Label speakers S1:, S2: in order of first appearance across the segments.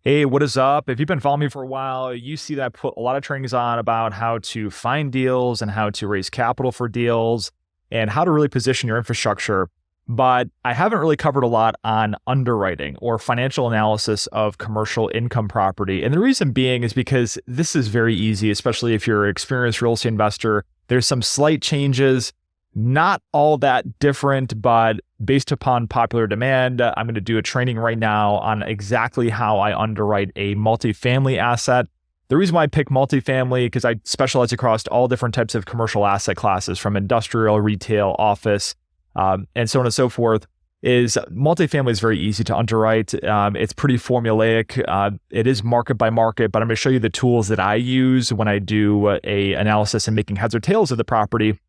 S1: Hey, what is up? If you've been following me for a while, you see that I put a lot of trainings on about how to find deals and how to raise capital for deals and how to really position your infrastructure. But I haven't really covered a lot on underwriting or financial analysis of commercial income property. And the reason being is because this is very easy, especially if you're an experienced real estate investor. There's some slight changes, not all that different, but based upon popular demand, I'm going to do a training right now on exactly how I underwrite a multifamily asset. The reason why I pick multifamily, because I specialize across all different types of commercial asset classes, from industrial, retail, office, and so on and so forth, is multifamily is very easy to underwrite. It's pretty formulaic. It is market by market, but I'm going to show you the tools that I use when I do a analysis and making heads or tails of the property,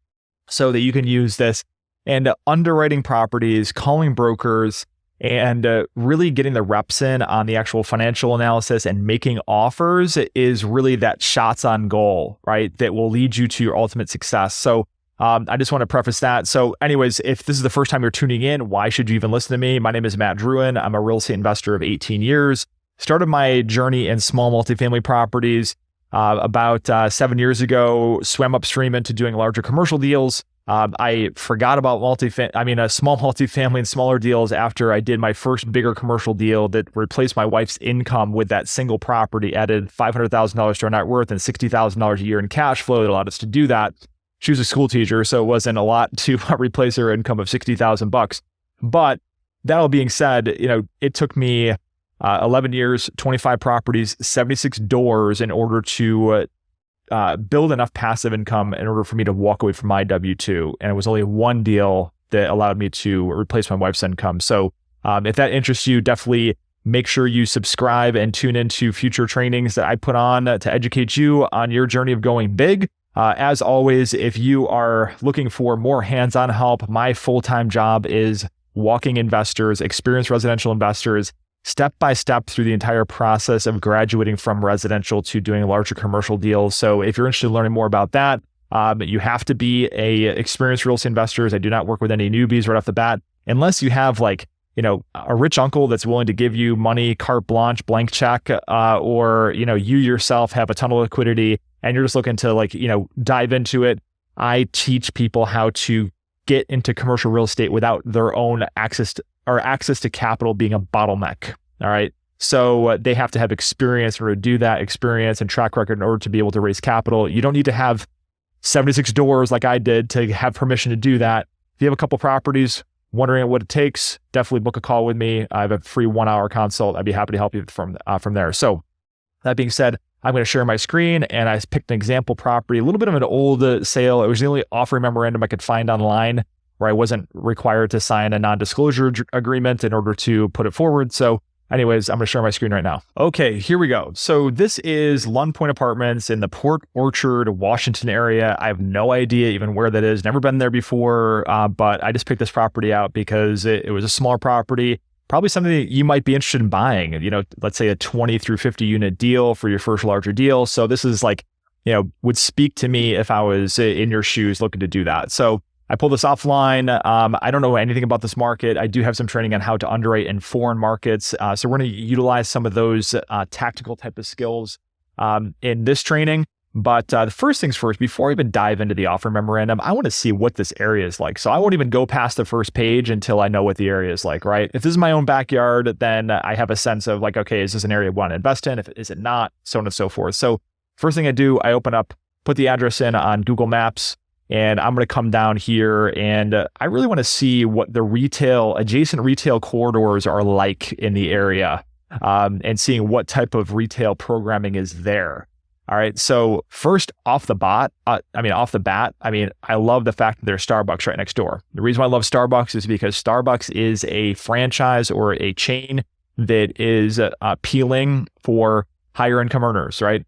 S1: so that you can use this. And underwriting properties, calling brokers, and really getting the reps in on the actual financial analysis and making offers is really that shots on goal, right? That will lead you to your ultimate success. So I just want to preface that. So anyways, if this is the first time you're tuning in, why should you even listen to me? My name is Matt Drouin. I'm a real estate investor of 18 years. Started my journey in small multifamily properties about 7 years ago, swam upstream into doing larger commercial deals. I forgot about small multifamily and smaller deals after I did my first bigger commercial deal that replaced my wife's income with that single property, added $500,000 to our net worth and $60,000 a year in cash flow that allowed us to do that. She was a school teacher, so it wasn't a lot to replace her income of $60,000. But that all being said, it took me 11 years, 25 properties, 76 doors in order to build enough passive income in order for me to walk away from my W-2. And it was only one deal that allowed me to replace my wife's income. So if that interests you, definitely make sure you subscribe and tune into future trainings that I put on to educate you on your journey of going big. As always, if you are looking for more hands-on help, my full-time job is walking investors, experienced residential investors, step by step through the entire process of graduating from residential to doing larger commercial deals. So if you're interested in learning more about that, you have to be a experienced real estate investors. I do not work with any newbies right off the bat, unless you have a rich uncle that's willing to give you money, carte blanche, blank check, or, you yourself have a ton of liquidity and you're just looking to dive into it. I teach people how to get into commercial real estate without their own access to capital being a bottleneck. All right. So they have to have experience in order to do that, experience and track record in order to be able to raise capital. You don't need to have 76 doors like I did to have permission to do that. If you have a couple properties, wondering what it takes, definitely book a call with me. I have a free 1-hour consult. I'd be happy to help you from there. So that being said, I'm going to share my screen, and I picked an example property, a little bit of an old sale. It was the only offering memorandum I could find online where I wasn't required to sign a non-disclosure agreement in order to put it forward. So anyways, I'm going to share my screen right now. Okay, here we go. So this is Lund Point Apartments in the Port Orchard, Washington area. I have no idea even where that is. Never been there before, but I just picked this property out because it was a small property, probably something that you might be interested in buying. Let's say a 20 through 50 unit deal for your first larger deal. So this is would speak to me if I was in your shoes looking to do that. So I pulled this offline. I don't know anything about this market. I do have some training on how to underwrite in foreign markets. So we're going to utilize some of those tactical type of skills in this training. But the first things first, before I even dive into the offer memorandum, I want to see what this area is like. So I won't even go past the first page until I know what the area is like, right? If this is my own backyard, then I have a sense of okay, is this an area I want to invest in? Is it not? So on and so forth. So first thing I do, I open up, put the address in on Google Maps, and I'm going to come down here, and I really want to see what the adjacent retail corridors are like in the area, and seeing what type of retail programming is there. All right. So first off the bat, I love the fact that there's Starbucks right next door. The reason why I love Starbucks is because Starbucks is a franchise or a chain that is appealing for higher income earners, right?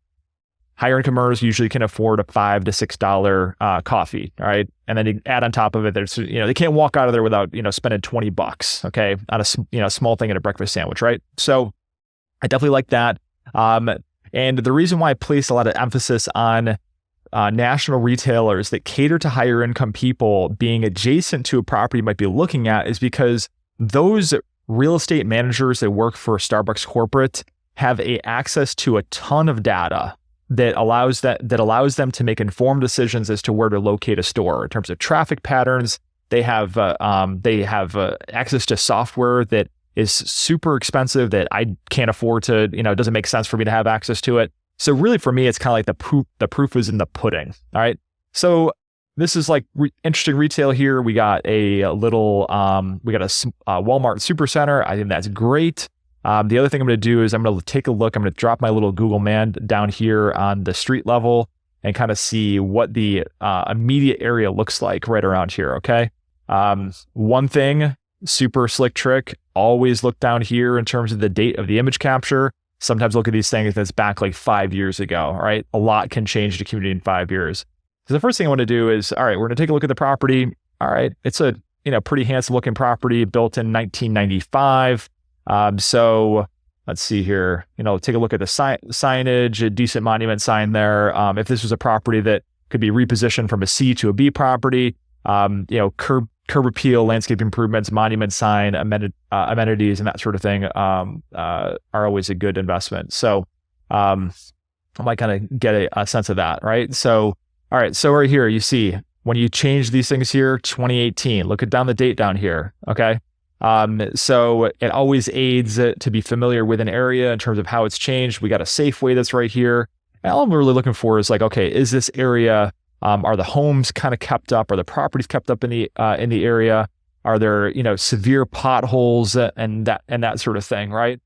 S1: Higher income earners usually can afford a $5 to $6 coffee, all right? And then you add on top of it, there's they can't walk out of there without spending $20, okay, on a small thing at a breakfast sandwich, right? So I definitely like that. And the reason why I place a lot of emphasis on national retailers that cater to higher income people being adjacent to a property you might be looking at is because those real estate managers that work for Starbucks corporate have access to a ton of data that allows them to make informed decisions as to where to locate a store in terms of traffic patterns. They have access to software that is super expensive that I can't afford to, it doesn't make sense for me to have access to it. So really for me, it's kind of like the proof is in the pudding. All right. So this is like interesting retail here. We got a little, Walmart Supercenter. I think that's great. The other thing I'm going to do is I'm going to take a look. I'm going to drop my little Google Man down here on the street level and kind of see what the immediate area looks like right around here. Okay. One thing, super slick trick, always look down here in terms of the date of the image capture. Sometimes look at these things that's back like 5 years ago, right? A lot can change the community in 5 years. So the first thing I want to do is, all right, we're going to take a look at the property. All right, it's a pretty handsome looking property built in 1995. So let's see here, take a look at the signage, a decent monument sign there. If this was a property that could be repositioned from a C to a B property, curb appeal, landscape improvements, monument sign, amenities, and that sort of thing are always a good investment. So I might kind of get a sense of that, right? So, all right, so right here, you see, when you change these things here, 2018, look at down the date down here, okay? So it always aids to be familiar with an area in terms of how it's changed. We got a Safeway that's right here. And all I'm really looking for is like, okay, is this area, are the homes kind of kept up? Are the properties kept up in the area? Are there, severe potholes and that sort of thing, right?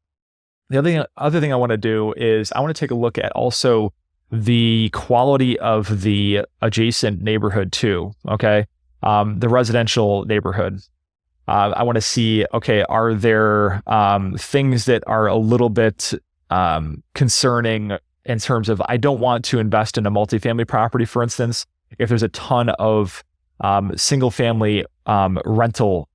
S1: The other thing I want to do is I want to take a look at also the quality of the adjacent neighborhood too, okay? The residential neighborhood. I want to see, okay, are there things that are a little bit concerning in terms of, I don't want to invest in a multifamily property, for instance, if there's a ton of single family rental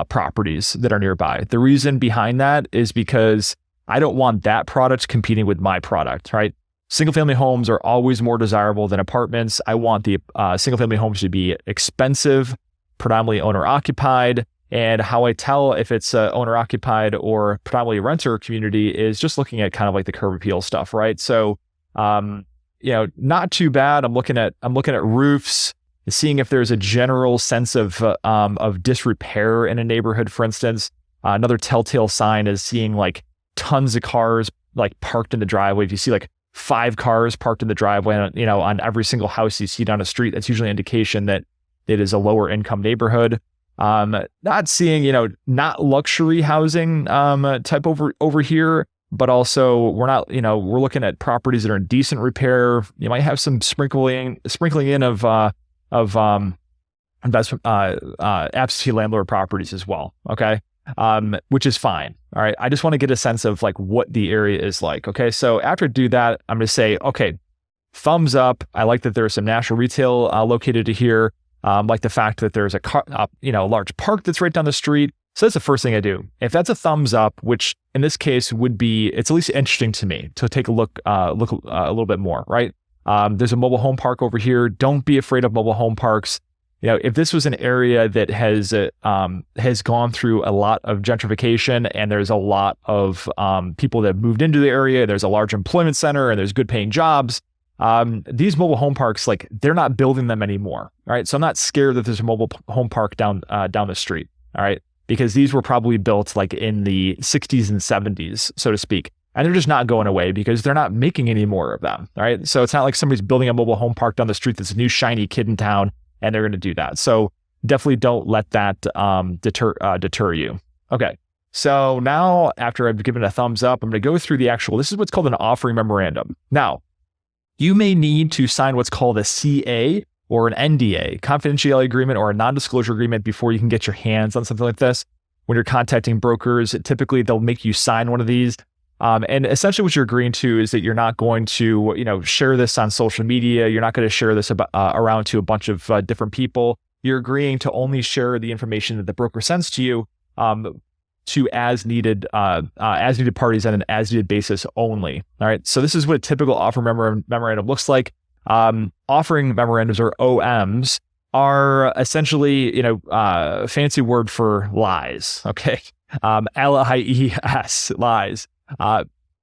S1: properties that are nearby. The reason behind that is because I don't want that product competing with my product, right? Single family homes are always more desirable than apartments. I want the single family homes to be expensive, predominantly owner occupied. And how I tell if it's owner occupied or predominantly renter community is just looking at kind of like the curb appeal stuff, right? So, not too bad. I'm looking at roofs, seeing if there's a general sense of disrepair in a neighborhood, for instance. Another telltale sign is seeing like tons of cars like parked in the driveway. If you see like 5 cars parked in the driveway, on every single house you see down a street, that's usually an indication that it is a lower income neighborhood. Not seeing, not luxury housing type over here, but also we're not, we're looking at properties that are in decent repair. You might have some sprinkling in of investment absentee landlord properties as well. Okay. Which is fine. All right. I just want to get a sense of like what the area is like. Okay. So after I do that, I'm going to say, okay, thumbs up. I like that there's some national retail located here. Like the fact that there's a large park that's right down the street. So that's the first thing I do. If that's a thumbs up, which in this case would be, it's at least interesting to me to take a look a little bit more, right? There's a mobile home park over here. Don't be afraid of mobile home parks. If this was an area that has gone through a lot of gentrification and there's a lot of people that have moved into the area, there's a large employment center and there's good paying jobs. These mobile home parks, like they're not building them anymore. All right. So I'm not scared that there's a mobile home park down the street. All right. Because these were probably built like in the 60s and 70s, so to speak. And they're just not going away because they're not making any more of them. All right. So it's not like somebody's building a mobile home park down the street that's a new shiny kid in town and they're going to do that. So definitely don't let that deter you. Okay. So now after I've given a thumbs up, I'm going to go through the this is what's called an offering memorandum. Now, you may need to sign what's called a CA or an NDA, confidentiality agreement or a non-disclosure agreement before you can get your hands on something like this. When you're contacting brokers, typically they'll make you sign one of these. And essentially what you're agreeing to is that you're not going to, share this on social media. You're not going to share this around to a bunch of different people. You're agreeing to only share the information that the broker sends to you to as needed parties on an as needed basis only. All right. So this is what a typical offer memorandum looks like. Offering memorandums or OMs are essentially, fancy word for lies. Okay. LIES, lies.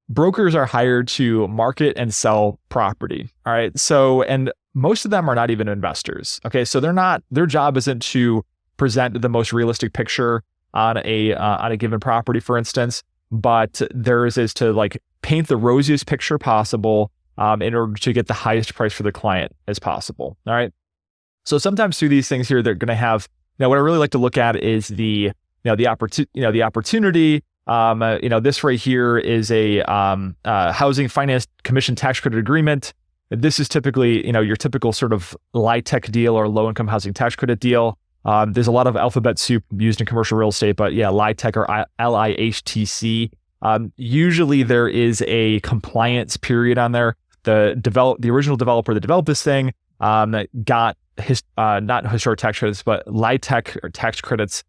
S1: brokers are hired to market and sell property. All right. So, and most of them are not even investors. Okay. So their job isn't to present the most realistic picture on a given property, for instance, but theirs is to like paint the rosiest picture possible in order to get the highest price for the client as possible. All right. So sometimes through these things here, they're going to have, what I really like to look at is the opportunity. This right here is a housing finance commission tax credit agreement. This is typically, your typical sort of LIHTC deal or low income housing tax credit deal. There's a lot of alphabet soup used in commercial real estate, but yeah, LIHTC or LIHTC. Usually there is a compliance period on there. The original developer that developed this thing got not historic tax credits, but LIHTC or tax credits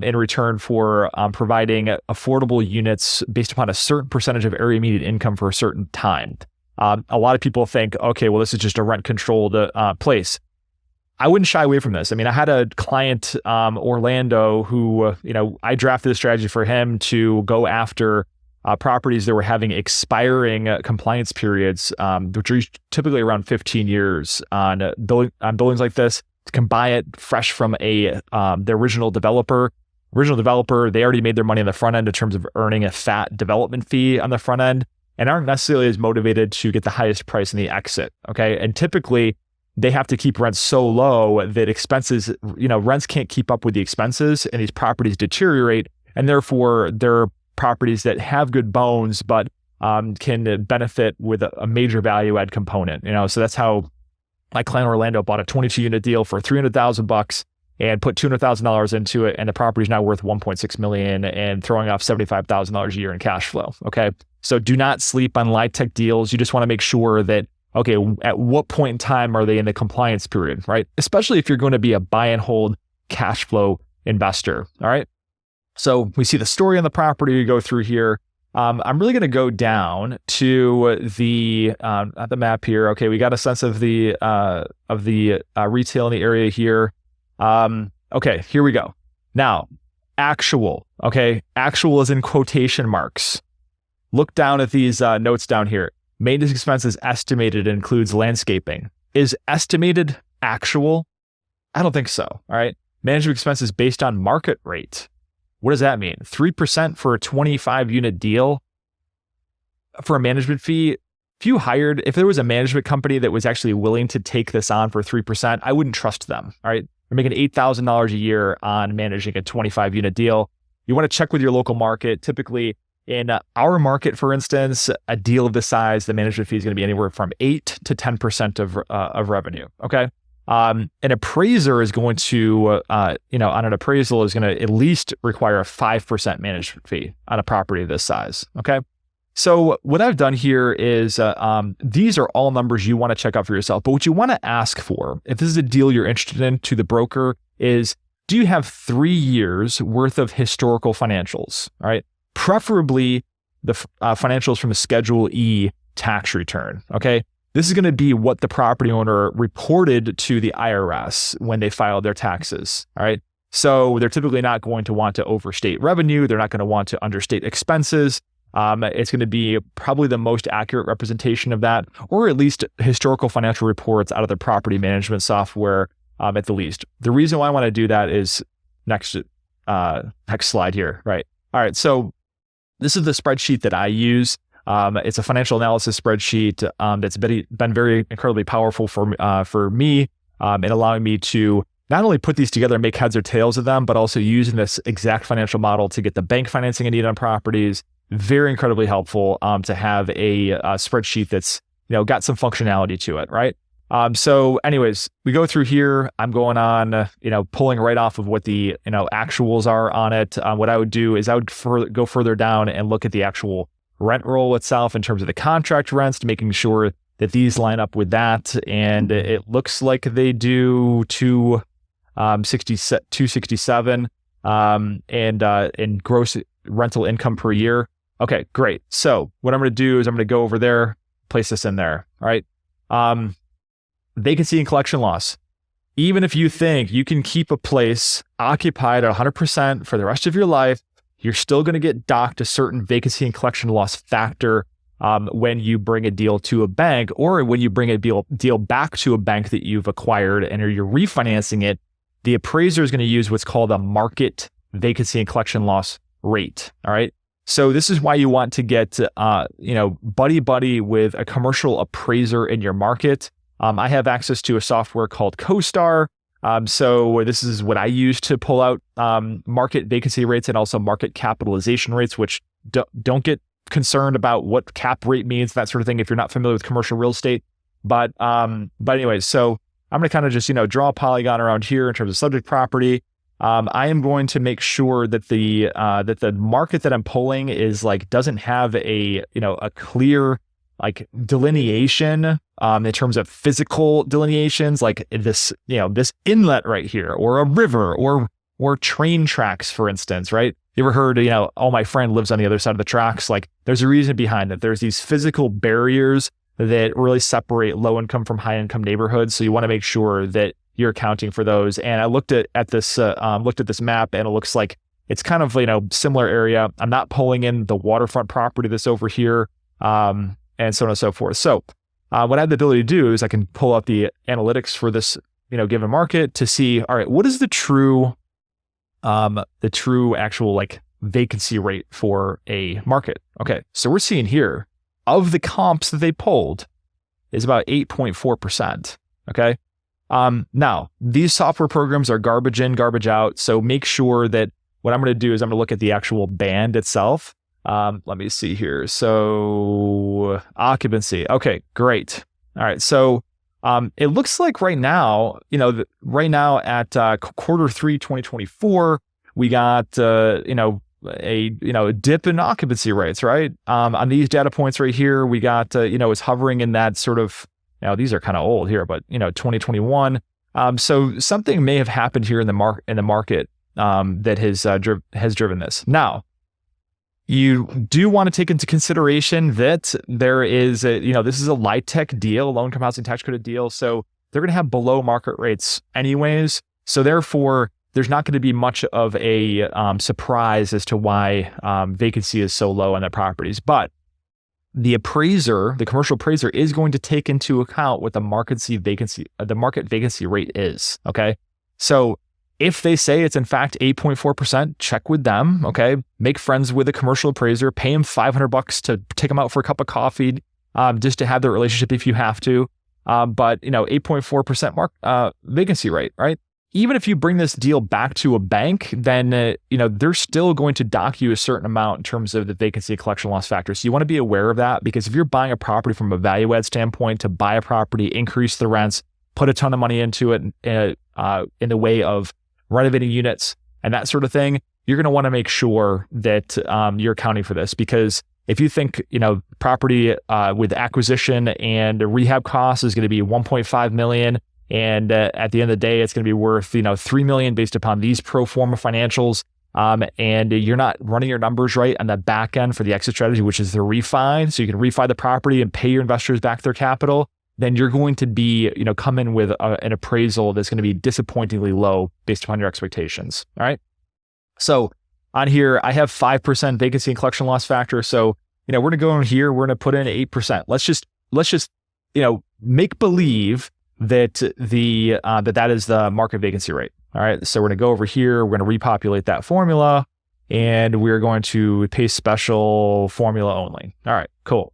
S1: in return for providing affordable units based upon a certain percentage of area median income for a certain time. A lot of people think, okay, well, this is just a rent-controlled place. I wouldn't shy away from this. I mean, I had a client, Orlando, who, I drafted a strategy for him to go after properties that were having expiring compliance periods, which are typically around 15 years on buildings like this. You can buy it fresh from the original developer. They already made their money on the front end in terms of earning a fat development fee on the front end and aren't necessarily as motivated to get the highest price in the exit. Okay. And typically they have to keep rents so low that expenses, rents can't keep up with the expenses and these properties deteriorate. And therefore they're properties that have good bones, but can benefit with a major value add component. So that's how my client Orlando bought a 22 unit deal for $300,000 and put $200,000 into it, and the property is now worth $1.6 million and throwing off $75,000 a year in cash flow. Okay, so do not sleep on LIHTC deals. You just want to make sure that, okay, at what point in time are they in the compliance period, right? Especially if you're going to be a buy and hold cash flow investor. All right. So we see the story on the property. We go through here. I'm really going to go down to the map here. Okay, we got a sense of the retail in the area here. Okay, here we go. Now, actual. Okay, actual is in quotation marks. Look down at these notes down here. Maintenance expenses estimated includes landscaping. Is estimated actual? I don't think so. All right. Management expenses based on market rate. What does that mean? 3% for a 25 unit deal for a management fee. If there was a management company that was actually willing to take this on for 3%, I wouldn't trust them. All right. They're making $8,000 a year on managing a 25 unit deal. You want to check with your local market. Typically in our market, for instance, a deal of this size, the management fee is going to be anywhere from 8 to 10% of revenue. Okay. An appraiser is going to, on an appraisal is going to at least require a 5% management fee on a property of this size. Okay. So what I've done here is, these are all numbers you want to check out for yourself, but what you want to ask for, if this is a deal you're interested in to the broker, is do you have 3 years worth of historical financials? All right. Preferably the financials from a Schedule E tax return. Okay. This is going to be what the property owner reported to the IRS when they filed their taxes. All right. So they're typically not going to want to overstate revenue. They're not going to want to understate expenses. It's going to be probably the most accurate representation of that, or at least historical financial reports out of the property management software at the least. The reason why I want to do that is next slide here. Right. All right. So this is the spreadsheet that I use. It's a financial analysis spreadsheet that's been very incredibly powerful for me in allowing me to not only put these together and make heads or tails of them, but also using this exact financial model to get the bank financing I need on properties. Very incredibly helpful to have a spreadsheet that's got some functionality to it, right? So anyways, we go through here. I'm going on, pulling right off of what the actuals are on it. What I would do is I would go further down and look at the actual rent roll itself in terms of the contract rents, making sure that these line up with that. And it looks like they do 267 and gross rental income per year. Okay, great. So what I'm going to do is I'm going to go over there, place this in there. All right. Vacancy and collection loss. Even if you think you can keep a place occupied at 100% for the rest of your life, you're still going to get docked a certain vacancy and collection loss factor when you bring a deal to a bank, or when you bring a deal back to a bank that you've acquired and you're refinancing it, the appraiser is going to use what's called a market vacancy and collection loss rate. All right. So this is why you want to get, buddy with a commercial appraiser in your market. I have access to a software called CoStar. So this is what I use to pull out market vacancy rates and also market capitalization rates, which don't get concerned about what cap rate means, that sort of thing, if you're not familiar with commercial real estate. But anyways, so I'm going to kind of just, draw a polygon around here in terms of subject property. I am going to make sure that the market that I'm pulling is doesn't have a clear delineation in terms of physical delineations, like this inlet right here, or a river, or train tracks, for instance, right? You ever heard, my friend lives on the other side of the tracks. There's a reason behind it. There's these physical barriers that really separate low income from high income neighborhoods. So you want to make sure that you're accounting for those. And I looked at this map, and it looks like it's kind of, similar area. I'm not pulling in the waterfront property that's over here, and so on and so forth. So what I have the ability to do is I can pull out the analytics for this, given market to see, all right, what is the true actual vacancy rate for a market? Okay. So we're seeing here, of the comps that they pulled, is about 8.4%. Okay. Now these software programs are garbage in, garbage out. So make sure that what I'm going to do is I'm going to look at the actual band itself. Let me see here. So occupancy. Okay, great. All right. So it looks like right now, at quarter 3, 2024, we got a dip in occupancy rates, right? On these data points right here, we got it's hovering in that sort of, these are kind of old here, but 2021. So something may have happened here in the market that has driven this. Now, you do want to take into consideration that there is this is a LIHTC deal, low income housing tax credit deal. So they're going to have below market rates anyways. So therefore, there's not going to be much of a surprise as to why vacancy is so low on their properties. But the commercial appraiser, is going to take into account what the market vacancy rate is. Okay. So if they say it's in fact 8.4%, check with them. Okay. Make friends with a commercial appraiser, pay him $500 to take them out for a cup of coffee, just to have their relationship if you have to. But 8.4% vacancy rate, right? Even if you bring this deal back to a bank, then they're still going to dock you a certain amount in terms of the vacancy collection loss factor. So you want to be aware of that, because if you're buying a property from a value add standpoint, to buy a property, increase the rents, put a ton of money into it in the way of renovating units and that sort of thing, you're going to want to make sure that you're accounting for this. Because if you think property with acquisition and rehab costs is going to be $1.5 million, and at the end of the day, it's going to be worth, $3 million based upon these pro forma financials, and you're not running your numbers right on the back end for the exit strategy, which is the refi, so you can refi the property and pay your investors back their capital, then you're going to be, come in with an appraisal that's going to be disappointingly low based upon your expectations. All right. So on here, I have 5% vacancy and collection loss factor. So, we're going to go in here, we're going to put in 8%. Let's just, make believe that that is the market vacancy rate. All right. So we're going to go over here. We're going to repopulate that formula, and we're going to paste special formula only. All right, cool.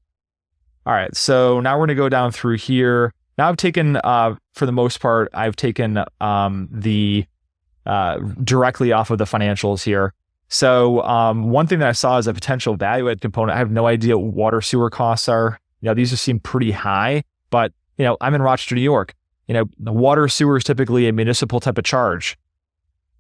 S1: All right. So now we're going to go down through here. Now I've taken, for the most part, the directly off of the financials here. So one thing that I saw is a potential value add component. I have no idea what water sewer costs are. These just seem pretty high, but I'm in Rochester, New York. The water sewer is typically a municipal type of charge.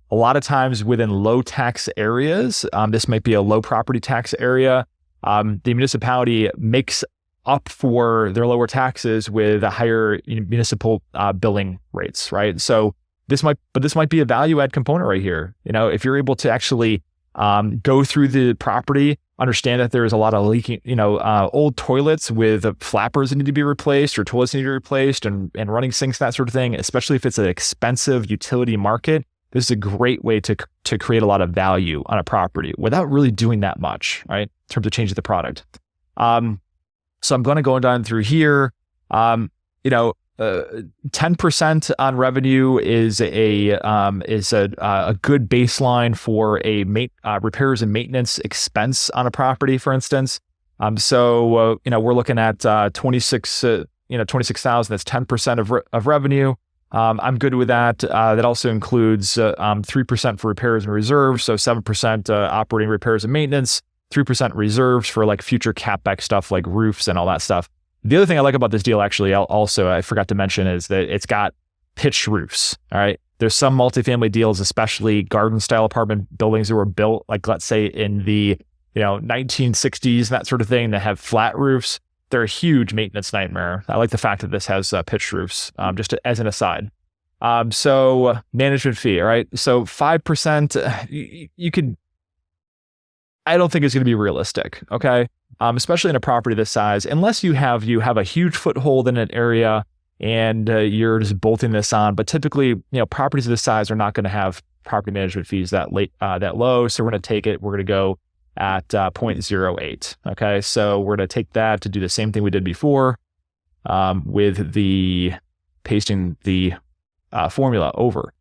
S1: A lot of times within low tax areas, this might be a low property tax area. The municipality makes up for their lower taxes with a higher municipal billing rates, right? So this might be a value add component right here. If you're able to actually go through the property, understand that there's a lot of leaking, old toilets with flappers that need to be replaced, or toilets need to be replaced, and running sinks, that sort of thing, especially if it's an expensive utility market. This is a great way to create a lot of value on a property without really doing that much, right? In terms of changing the product. So I'm going to go down through here. 10% on revenue is a good baseline for a repairs and maintenance expense on a property, for instance. We're looking at 26,000. That's 10% of revenue. I'm good with that. That also includes 3% for repairs and reserves, so 7% operating repairs and maintenance, 3% reserves for like future CapEx stuff like roofs and all that stuff. The other thing I like about this deal, actually, I forgot to mention, is that it's got pitched roofs. All right. There's some multifamily deals, especially garden style apartment buildings that were built, like let's say in the 1960s, that sort of thing, that have flat roofs. They're a huge maintenance nightmare. I like the fact that this has pitched roofs, just as an aside. So management fee, all right? So 5%, you could, I don't think it's going to be realistic, okay? Especially in a property this size, unless you have a huge foothold in an area and you're just bolting this on. But typically, properties of this size are not going to have property management fees that low. So we're going to take it. We're going to go at 0.08. Okay, so we're going to take that to do the same thing we did before with the pasting the formula over.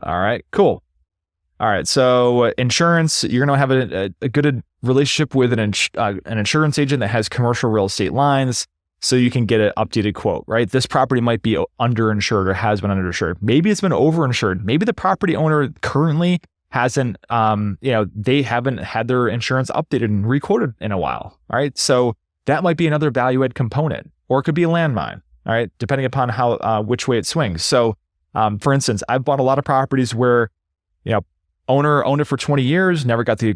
S1: All right, cool. All right, so insurance, you're going to have a good relationship with an insurance agent that has commercial real estate lines, so you can get an updated quote, right? This property might be underinsured or has been underinsured. Maybe it's been overinsured. Maybe the property owner currently hasn't, they haven't had their insurance updated and requoted in a while, all right? So that might be another value add component, or it could be a landmine, all right? Depending upon which way it swings. So, for instance, I've bought a lot of properties where, owner owned it for 20 years, never got the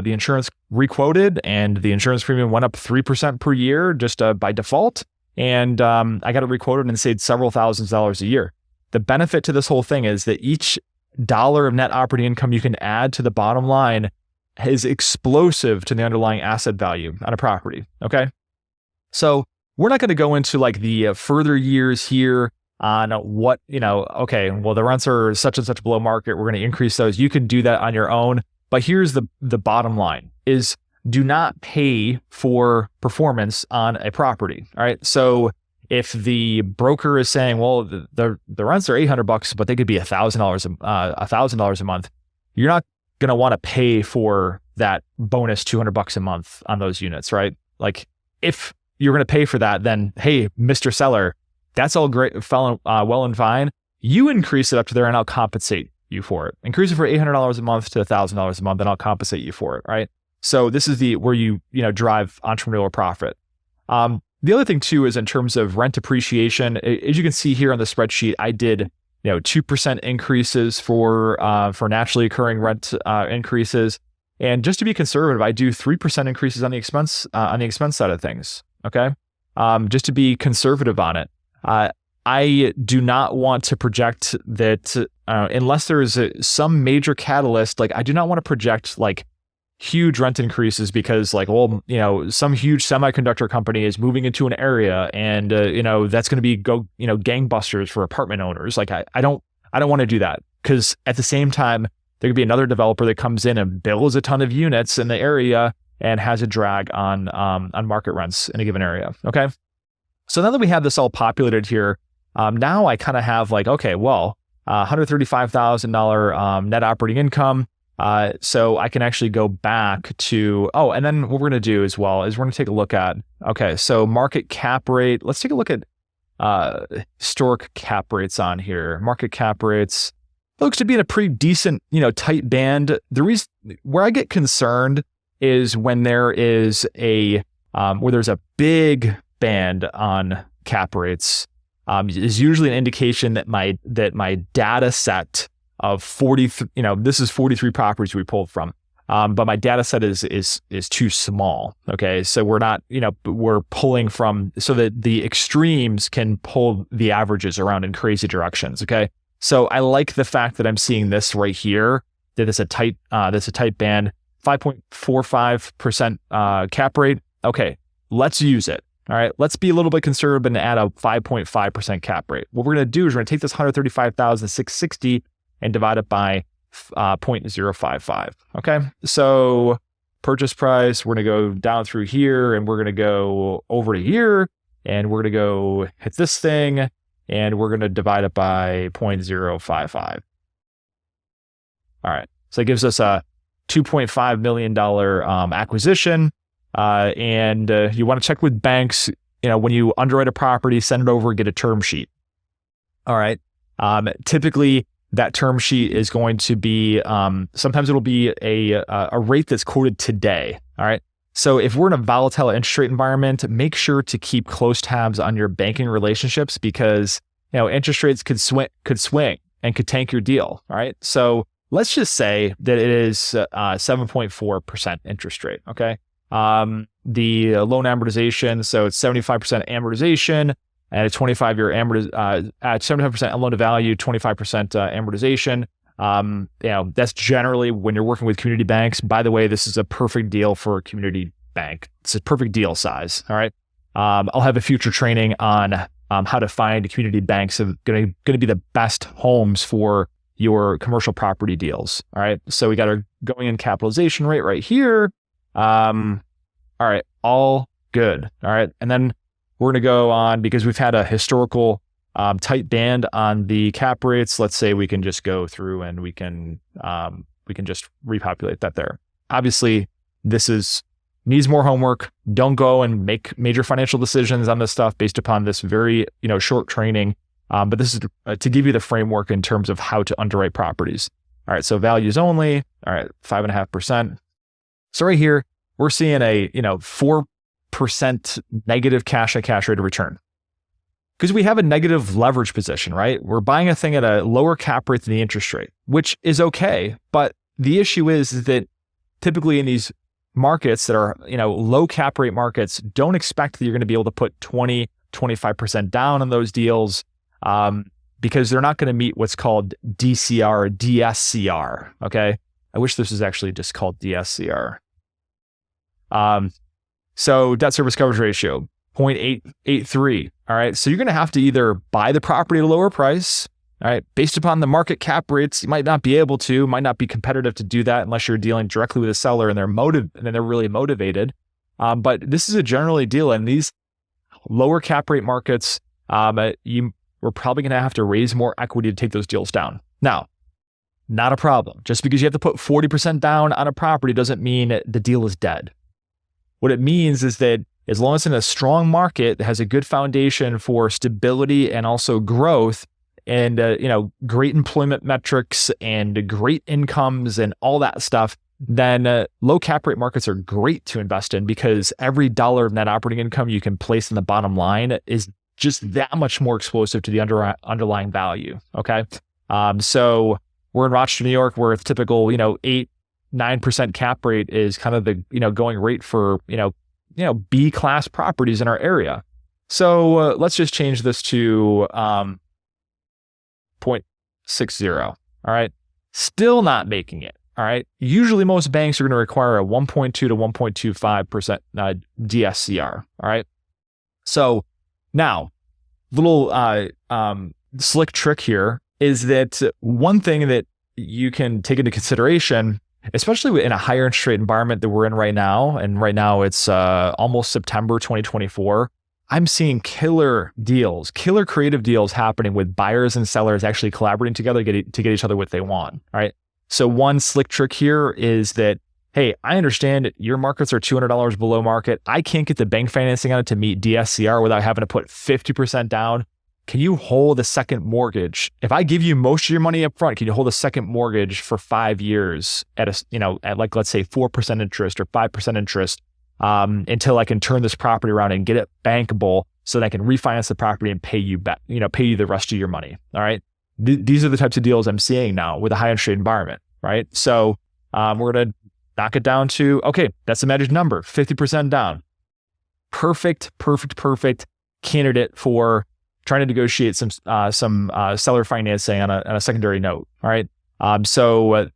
S1: insurance requoted, and the insurance premium went up 3% per year just by default. And I got it requoted and saved several $1,000s a year. The benefit to this whole thing is that each dollar of net operating income you can add to the bottom line is explosive to the underlying asset value on a property. Okay. So we're not going to go into like the further years here on what, okay, well, the rents are such and such below market. We're going to increase those. You can do that on your own. But here's the bottom line is, do not pay for performance on a property. All right. So if the broker is saying, well, the rents are $800, but they could be $1,000 a month, you're not going to want to pay for that bonus $200 a month on those units, right? Like if you're going to pay for that, then hey, Mr. Seller, that's all great, well and fine. You increase it up to there and I'll compensate you for it. Increase it for $800 a month to $1,000 a month and I'll compensate you for it, right? So this is where you drive entrepreneurial profit. The other thing too is in terms of rent appreciation. As you can see here on the spreadsheet, I did 2% increases for naturally occurring rent increases, and just to be conservative, I do 3% increases on the expense side of things. Okay, just to be conservative on it. I do not want to project that unless there is some major catalyst. Like I do not want to project like huge rent increases because some huge semiconductor company is moving into an area and that's going to be gangbusters for apartment owners. Like I don't want to do that, because at the same time there could be another developer that comes in and builds a ton of units in the area and has a drag on market rents in a given area. Okay, so now that we have this all populated here, now I kind of have like, okay, well, $135,000 net operating income. So I can actually go back to, and then what we're going to do as well is we're going to take a look at, okay, so market cap rate. Let's take a look at historic cap rates on here. Market cap rates looks to be in a pretty decent, tight band. The reason where I get concerned is when there is where there's a big band on cap rates, is usually an indication that my data set of 43 properties we pulled from. But my data set is too small. Okay. So we're not, we're pulling from so that the extremes can pull the averages around in crazy directions. Okay. So I like the fact that I'm seeing this right here, that it's a tight band, 5.45% cap rate. Okay. Let's use it. All right. Let's be a little bit conservative and add a 5.5% cap rate. What we're going to do is we're going to take this 135,660 and divide it by 0.055. Okay. So purchase price. We're going to go down through here and we're going to go over to here and we're going to go hit this thing and we're going to divide it by 0.055. All right. So it gives us a $2.5 million acquisition. And you want to check with banks, when you underwrite a property, send it over, get a term sheet. All right. Typically, that term sheet is going to be, sometimes it'll be a rate that's quoted today. All right. So if we're in a volatile interest rate environment, make sure to keep close tabs on your banking relationships because, interest rates could swing and could tank your deal. All right. So let's just say that it is 7.4% interest rate. Okay. The loan amortization. So it's 75% amortization. At a 25-year at 75% loan to value, 25% amortization. That's generally when you're working with community banks. By the way, this is a perfect deal for a community bank. It's a perfect deal size. All right. I'll have a future training on how to find community banks of going to be the best homes for your commercial property deals. All right. So we got our going in capitalization rate right here. All right. All good. All right. And then we're going to go on because we've had a historical tight band on the cap rates. Let's say we can just go through and we can just repopulate that there. Obviously, this needs more homework. Don't go and make major financial decisions on this stuff based upon this very short training. But this is to give you the framework in terms of how to underwrite properties. All right, so values only. All right, 5.5%. So right here we're seeing a 4% negative cash on cash rate of return. Because we have a negative leverage position, right? We're buying a thing at a lower cap rate than the interest rate, which is okay. But the issue is that typically in these markets that are, low cap rate markets, don't expect that you're going to be able to put 20, 25% down on those deals because they're not going to meet what's called DCR or DSCR, okay? I wish this was actually just called DSCR. So debt service coverage ratio, 0.883. All right. So you're going to have to either buy the property at a lower price. All right. Based upon the market cap rates, you might not be able to, might not be competitive to do that unless you're dealing directly with a seller and they're really motivated. But this is a generally deal in these lower cap rate markets. We're probably going to have to raise more equity to take those deals down. Now, not a problem. Just because you have to put 40% down on a property doesn't mean the deal is dead. What it means is that as long as it's in a strong market that has a good foundation for stability and also growth and, great employment metrics and great incomes and all that stuff, then low cap rate markets are great to invest in because every dollar of net operating income you can place in the bottom line is just that much more explosive to the underlying value. Okay. So we're in Rochester, New York, where it's typical, 8-9% cap rate is kind of the, going rate for, B class properties in our area. So let's just change this to 0.60. All right. Still not making it. All right. Usually most banks are going to require a 1.2 to 1.25% DSCR. All right. So now, little slick trick here is that one thing that you can take into consideration, especially in a higher interest rate environment that we're in right now, and right now it's almost September 2024, I'm seeing killer creative deals happening with buyers and sellers actually collaborating together to get each other what they want. All right. So one slick trick here is that, hey, I understand your markets are $200 below market. I can't get the bank financing on it to meet DSCR without having to put 50% down. Can you hold a second mortgage? If I give you most of your money up front, can you hold a second mortgage for 5 years at like, let's say 4% interest or 5% interest until I can turn this property around and get it bankable so that I can refinance the property and pay you back, pay you the rest of your money. All right. These are the types of deals I'm seeing now with a high interest rate environment. Right. So we're going to knock it down to, okay, that's the magic number, 50% down. Perfect candidate for trying to negotiate some seller financing on a secondary note. All right. So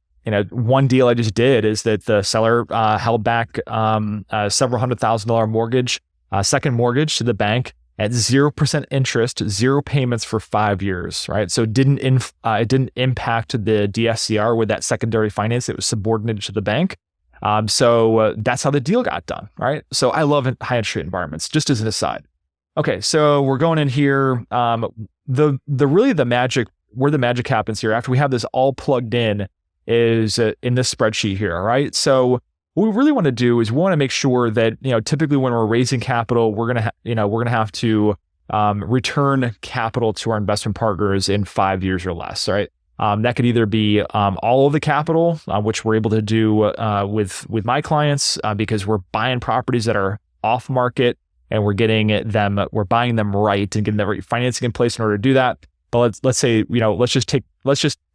S1: one deal I just did is that the seller held back several $100,000 mortgage, second mortgage to the bank at 0% interest, 0 payments for 5 years. Right. So it didn't impact the DSCR with that secondary finance. It was subordinated to the bank. So that's how the deal got done, right? So I love high interest rate environments, just as an aside. Okay, so we're going in here. The magic, where the magic happens here, after we have this all plugged in, is in this spreadsheet here, all right? So what we really want to do is we want to make sure that, typically when we're raising capital, we're gonna have to return capital to our investment partners in 5 years or less, right? That could either be all of the capital, which we're able to do with my clients because we're buying properties that are off market and we're buying them right and getting the right financing in place in order to do that. But let's say, let's just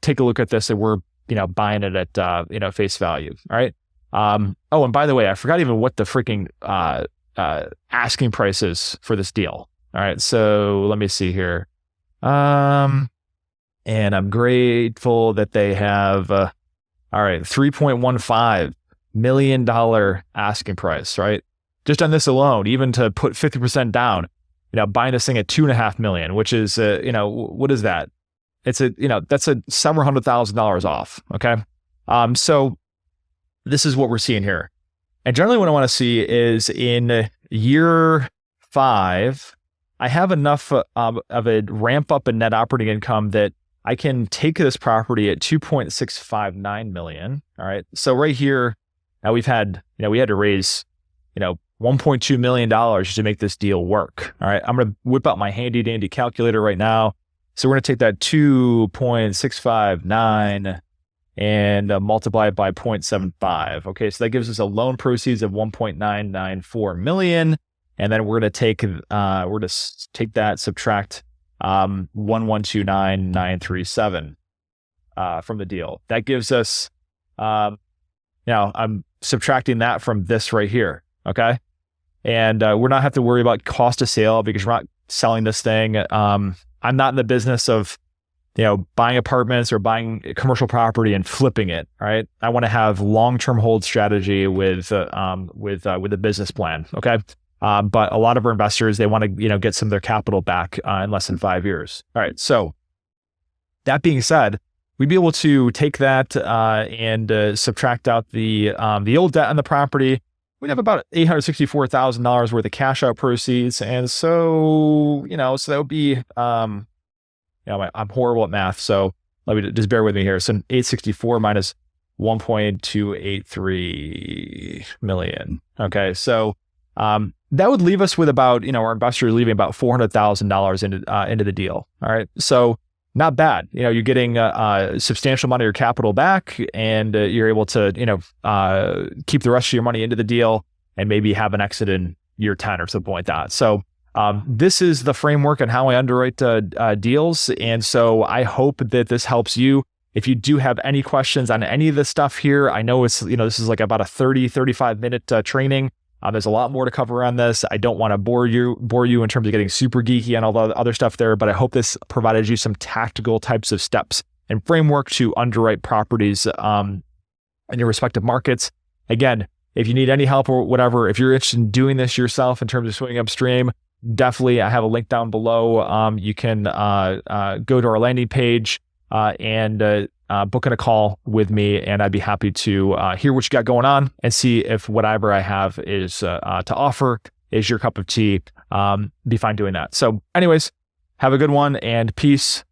S1: take a look at this and we're, buying it at, face value. All right. Oh, and by the way, I forgot even what the freaking asking price is for this deal. All right. So let me see here. And I'm grateful that they have, all right, $3.15 million asking price, right? Just on this alone, even to put 50% down, buying this thing at $2.5 million, which is, what is that? It's that's a several $100,000 off. Okay. So this is what we're seeing here. And generally what I want to see is in year 5, I have enough of a ramp up in net operating income that I can take this property at $2.659 million. All right. So right here, now we had to raise, $1.2 million to make this deal work. All right. I'm going to whip out my handy dandy calculator right now. So we're going to take that 2.659 and multiply it by 0.75. Okay. So that gives us a loan proceeds of 1.994 million. And then we're going to take that, subtract 1,129,937 from the deal. That gives us, now I'm subtracting that from this right here. Okay. And we're not have to worry about cost of sale because we're not selling this thing. I'm not in the business of, buying apartments or buying commercial property and flipping it. Right. I want to have long-term hold strategy with a business plan. Okay. But a lot of our investors, they want to, get some of their capital back in less than 5 years. All right. So that being said, we'd be able to take that and subtract out the old debt on the property. We'd have about $864,000 worth of cash out proceeds. And so, so that would be, I'm horrible at math. So let me just bear with me here. So 864 minus 1.283 million. Okay. So, that would leave us with about, our investors leaving about $400,000 into the deal. All right. So not bad. You're getting a substantial amount of your capital back and you're able to, keep the rest of your money into the deal and maybe have an exit in year 10 or something like that. So this is the framework on how I underwrite deals. And so I hope that this helps you. If you do have any questions on any of this stuff here, I know it's, this is like about a 35 minute training. There's a lot more to cover on this. I don't want to bore you in terms of getting super geeky and all the other stuff there, but I hope this provided you some tactical types of steps and framework to underwrite properties in your respective markets. Again, if you need any help or whatever, if you're interested in doing this yourself in terms of swimming upstream, definitely I have a link down below. You can go to our landing page and book in a call with me, and I'd be happy to hear what you got going on and see if whatever I have is to offer is your cup of tea. Be fine doing that. So anyways, have a good one and peace.